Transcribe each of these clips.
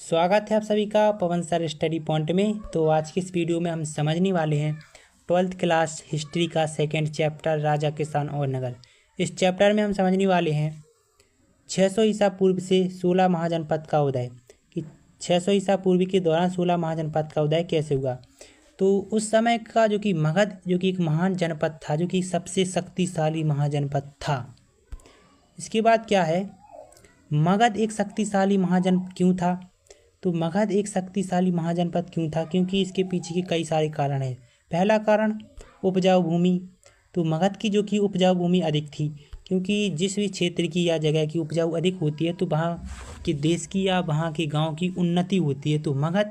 स्वागत है आप सभी का पवन सर स्टडी पॉइंट में। तो आज की इस वीडियो में हम समझने वाले हैं 12th क्लास हिस्ट्री का सेकंड चैप्टर राजा किसान और नगर। इस चैप्टर में हम समझने वाले हैं 600 ईसा पूर्व से 16 महाजनपद का उदय कि 600 ईसा पूर्व के दौरान 16 महाजनपद का उदय कैसे हुआ। तो उस समय का जो कि मगध जो कि एक महान जनपद था, जो कि सबसे शक्तिशाली महाजनपद था। इसके बाद क्या है, मगध एक शक्तिशाली महाजन क्यों था। तो मगध एक शक्तिशाली महाजनपद क्यों था, क्योंकि इसके पीछे के कई सारे कारण हैं। पहला कारण उपजाऊ भूमि। तो मगध की जो कि उपजाऊ भूमि अधिक थी, क्योंकि जिस भी क्षेत्र की या जगह की उपजाऊ अधिक होती है तो वहाँ के देश की या वहाँ के गांव की उन्नति होती है। तो मगध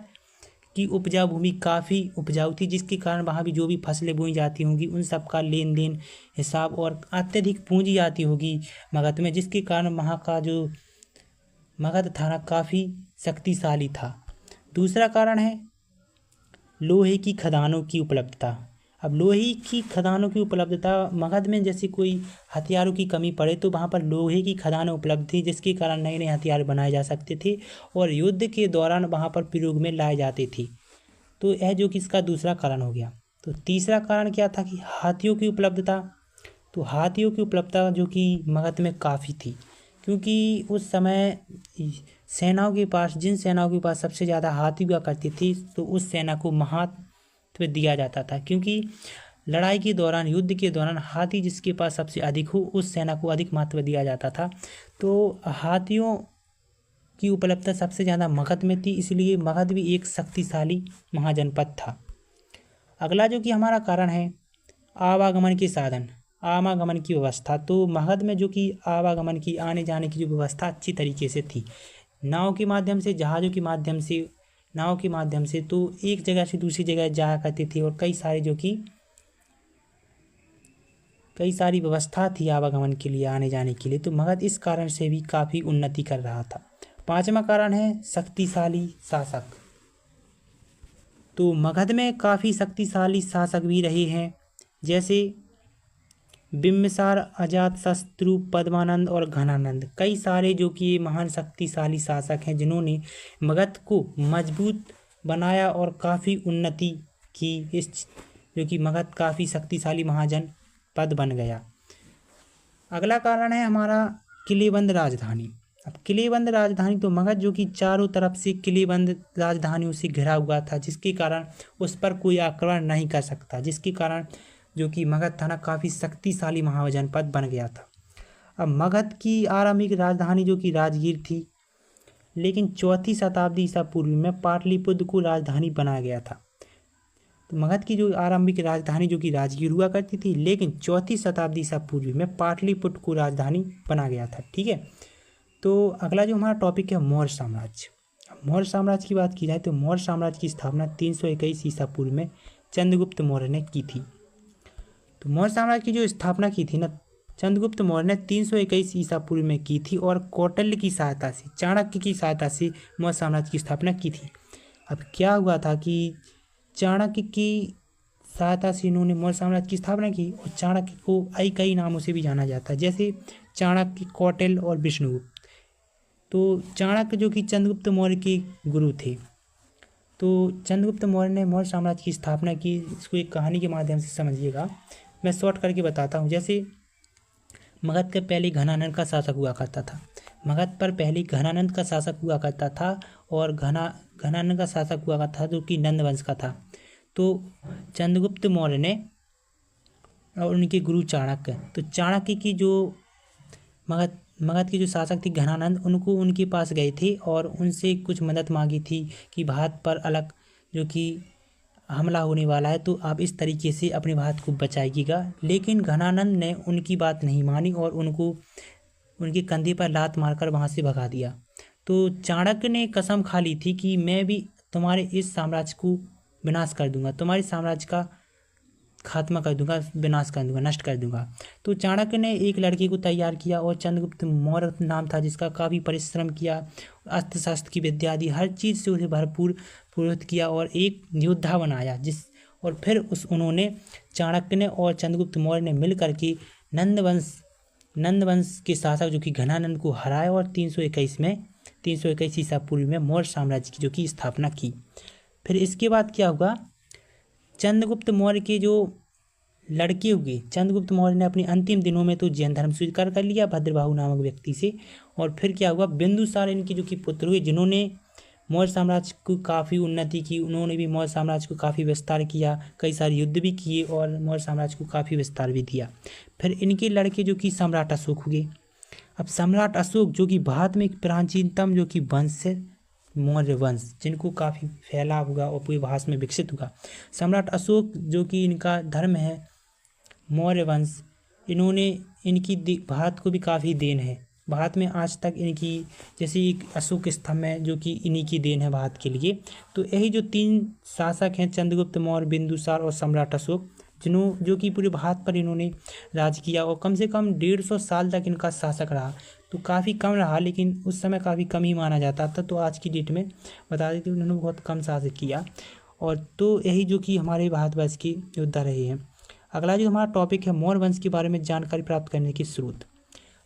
की उपजाऊ भूमि काफ़ी उपजाऊ थी, जिसके कारण वहाँ भी जो भी फसलें बोई जाती होंगी उन सब का लेन देन हिसाब और अत्यधिक पूंजी आती होगी मगध में, जिसके कारण वहाँ का जो मगध था काफ़ी शक्तिशाली था। दूसरा कारण है लोहे की खदानों की उपलब्धता। अब लोहे की खदानों की उपलब्धता, मगध में जैसे कोई हथियारों की कमी पड़े तो वहाँ पर लोहे की खदानें उपलब्ध थी, जिसके कारण नए नए हथियार बनाए जा सकते थे और युद्ध के दौरान वहाँ पर प्रयोग में लाए जाते थे। तो यह जो कि इसका दूसरा कारण हो गया। तो तीसरा कारण क्या था कि हाथियों की उपलब्धता। तो हाथियों की उपलब्धता जो कि मगध में काफ़ी थी, क्योंकि उस समय जिन सेनाओं के पास सबसे ज़्यादा हाथी हुआ करती थी तो उस सेना को महत्व दिया जाता था, क्योंकि लड़ाई के दौरान युद्ध के दौरान हाथी जिसके पास सबसे अधिक हो उस सेना को अधिक महत्व दिया जाता था। तो हाथियों की उपलब्धता सबसे ज़्यादा मगध में थी, इसलिए मगध भी एक शक्तिशाली महाजनपद था। अगला जो कि हमारा कारण है आवागमन के साधन, आवागमन की व्यवस्था। तो मगध में जो कि आवागमन की आने जाने की जो व्यवस्था अच्छी तरीके से थी, नाव के माध्यम से, जहाज़ों के माध्यम से, नाव के माध्यम से, तो एक जगह से दूसरी जगह जाया करती थी और कई सारी व्यवस्था थी आवागमन के लिए, आने जाने के लिए। तो मगध इस कारण से भी काफ़ी उन्नति कर रहा था। पांचवा कारण है शक्तिशाली शासक। तो मगध में काफ़ी शक्तिशाली शासक भी रहे हैं, जैसे बिम्बिसार, अजातशत्रु, पद्मानंद और घनानंद। कई सारे जो कि महान शक्तिशाली शासक हैं जिन्होंने मगध को मजबूत बनाया और काफ़ी उन्नति की, इस जो कि मगध काफ़ी शक्तिशाली महाजनपद बन गया। अगला कारण है हमारा किलेबंद राजधानी। अब किलेबंद राजधानी, तो मगध जो कि चारों तरफ से किलेबंद राजधानियों से घिरा हुआ था, जिसके कारण उस पर कोई आक्रमण नहीं कर सकता, जिसके कारण जो कि मगध था ना काफ़ी शक्तिशाली महाजनपद बन गया था। अब मगध की आरंभिक राजधानी जो कि राजगीर थी, लेकिन 4वीं शताब्दी ईसा पूर्व में पाटलिपुत्र को राजधानी बनाया गया था। तो मगध की जो आरंभिक राजधानी जो कि राजगीर हुआ करती थी, लेकिन 4वीं शताब्दी ईसा पूर्व में पाटलिपुत्र को राजधानी बना गया था। ठीक है। तो अगला जो हमारा टॉपिक है मौर्य साम्राज्य। मौर्य साम्राज्य की बात की जाए तो मौर्य साम्राज्य की स्थापना 321 ईसा पूर्व में चंद्रगुप्त मौर्य ने की थी। तो मौर्य साम्राज्य की जो स्थापना की थी ना, चंद्रगुप्त मौर्य ने 321 ईसा पूर्व में की थी और कौटिल्य की सहायता से, चाणक्य की सहायता से मौर्य साम्राज्य की स्थापना की थी। अब क्या हुआ था कि चाणक्य की सहायता से इन्होंने मौर्य साम्राज्य की स्थापना की, और चाणक्य को कई नामों से भी जाना जाता है, जैसे चाणक्य, कौटिल्य और विष्णुगुप्त। तो चाणक्य जो कि चंद्रगुप्त मौर्य के गुरु थे। तो चंद्रगुप्त मौर्य ने मौर्य साम्राज्य की स्थापना की। इसको एक कहानी के माध्यम से समझिएगा, मैं शॉर्ट करके बताता हूँ। जैसे मगध के पहले घनानंद का शासक हुआ करता था, मगध पर पहले घनानंद का शासक हुआ करता था, और घनानंद का शासक हुआ करता था जो कि नंद वंश का था। तो चंद्रगुप्त मौर्य ने और उनके गुरु चाणक्य, तो चाणक्य की जो मगध के जो शासक थे घनानंद, उनको उनके पास गए थे और उनसे कुछ मदद मांगी थी कि भारत पर अलग जो कि हमला होने वाला है, तो आप इस तरीके से अपने भारत को बचाइएगा। लेकिन घनानंद ने उनकी बात नहीं मानी और उनको उनके कंधे पर लात मारकर वहाँ से भगा दिया। तो चाणक्य ने कसम खा ली थी कि मैं भी तुम्हारे इस साम्राज्य को विनाश कर दूंगा, तुम्हारे साम्राज्य का खात्मा कर दूंगा, विनाश कर दूंगा, नष्ट कर दूंगा। तो चाणक्य ने एक लड़के को तैयार किया और चंद्रगुप्त मौर्य नाम था, जिसका काफ़ी परिश्रम किया, अस्त्र शस्त्र की विद्या दी, हर चीज़ से उसे भरपूर पुरोहित किया और एक योद्धा बनाया। और फिर उन्होंने चाणक्य ने और चंद्रगुप्त मौर्य ने मिल करके नंद वंश के शासक जो कि घनानंद को हराया और 321 में 321 ईसा पूर्व में मौर्य साम्राज्य की जो कि स्थापना की। फिर इसके बाद क्या हुआ, चंद्रगुप्त मौर्य के जो लड़के हुए, चंद्रगुप्त मौर्य ने अपने अंतिम दिनों में तो जैन धर्म स्वीकार कर लिया भद्रबाहु नामक व्यक्ति से। और फिर क्या हुआ, बिंदुसार इनके जो कि पुत्र हुए, जिन्होंने मौर्य साम्राज्य को काफ़ी उन्नति की, उन्होंने भी मौर्य साम्राज्य को काफ़ी विस्तार किया, कई सारे युद्ध भी किए और मौर्य साम्राज्य को काफ़ी विस्तार भी दिया। फिर इनके लड़के जो कि सम्राट अशोक हुए। अब सम्राट अशोक जो कि भारत में एक प्राचीनतम जो कि वंश है, मौर्य वंश, जिनको काफ़ी फैला हुआ और पूरे भारत में विकसित हुआ। सम्राट अशोक जो कि इनका धर्म है मौर्य वंश, इन्होंने इनकी भारत को भी काफ़ी देन है। भारत में आज तक इनकी जैसे एक अशोक स्तंभ है जो कि इन्हीं की देन है भारत के लिए। तो यही जो 3 शासक हैं, चंद्रगुप्त मौर्य, बिंदुसार और सम्राट अशोक, जो कि पूरे भारत पर इन्होंने राज किया और कम से कम 150 साल तक इनका शासक रहा। तो काफ़ी कम रहा, लेकिन उस समय काफ़ी कम ही माना जाता था। तो आज की डेट में बता देते उन्होंने बहुत कम शासक किया। और तो यही जो कि हमारे भारतवर्ष की योद्धा रहे हैं। अगला जो हमारा टॉपिक है, मौर्य वंश के बारे में जानकारी प्राप्त करने के स्रोत।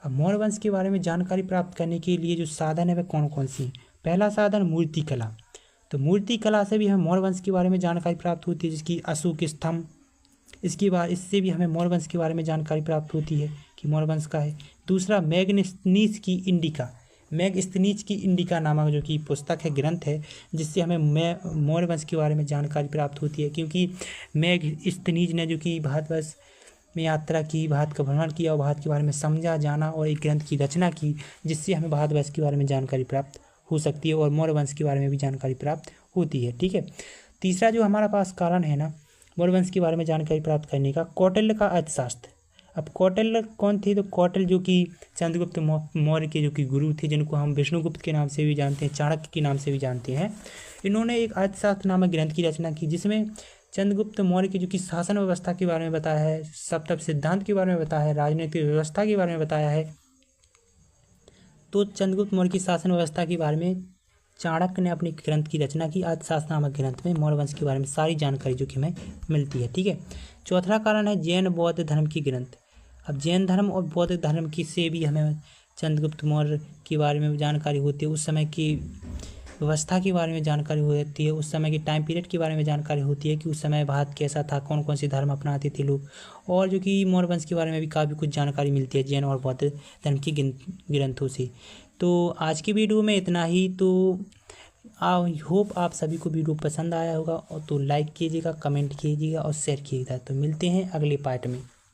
अब मौर्य वंश के बारे में जानकारी प्राप्त करने के लिए जो साधन है वह कौन कौन सी हैं। पहला साधन मूर्ति कला। तो मूर्ति कला से भी हमें मौर्य वंश के बारे में जानकारी प्राप्त होती है, जिसकी अशोक स्तंभ, इससे भी हमें मौर्य वंश के बारे में जानकारी प्राप्त होती है कि मौर्य वंश का है। दूसरा, मैगस्थनीज की इंडिका नामक जो कि पुस्तक है, ग्रंथ है, जिससे हमें मौर्य वंश के बारे में जानकारी प्राप्त होती है, क्योंकि मैगस्थनीज ने जो कि भारतवर्ष में यात्रा की, भारत का भ्रमण किया और भारत के बारे में समझा जाना और एक ग्रंथ की रचना की, जिससे हमें भारतवर्ष के बारे में जानकारी प्राप्त हो सकती है और मौर्य वंश के बारे में भी जानकारी प्राप्त होती है। ठीक है। तीसरा जो हमारा पास कारण है ना मौर्य वंश के बारे में जानकारी प्राप्त करने का, कौटिल्य का अर्थशास्त्र। अब कौटिल्य कौन थे? तो कौटिल्य जो कि चंद्रगुप्त मौर्य के जो कि गुरु थे, जिनको हम विष्णुगुप्त के नाम से भी जानते हैं, चाणक्य के नाम से भी जानते हैं। इन्होंने एक अर्थशास्त्र नामक ग्रंथ की रचना की, जिसमें चंद्रगुप्त मौर्य की जो कि शासन व्यवस्था के बारे में बताया है, सप्तम सिद्धांत के बारे में बताया है, राजनीतिक व्यवस्था के बारे में बताया है। तो चंद्रगुप्त मौर्य की शासन व्यवस्था के बारे में चाणक्य ने अपने ग्रंथ की रचना की, अर्थशास्त्र नामक ग्रंथ में मौर्य वंश के बारे में सारी जानकारी जो कि हमें मिलती है। ठीक है। चौथा कारण है जैन बौद्ध धर्म की ग्रंथ। अब जैन धर्म और बौद्ध धर्म की से भी हमें चंद्रगुप्त मौर्य के बारे में जानकारी होती है, उस समय की व्यवस्था के बारे में जानकारी होती है, उस समय के टाइम पीरियड के बारे में जानकारी होती है कि उस समय भारत कैसा था, कौन कौन से धर्म अपनाते थे लोग, और जो कि मौर्य वंश के बारे में भी काफ़ी कुछ जानकारी मिलती है जैन और बौद्ध धर्म की ग्रंथों से। तो आज की वीडियो में इतना ही। तो आई होप आप सभी को वीडियो पसंद आया होगा, और तो लाइक कीजिएगा, कमेंट कीजिएगा और शेयर कीजिएगा। तो मिलते हैं अगले पार्ट में।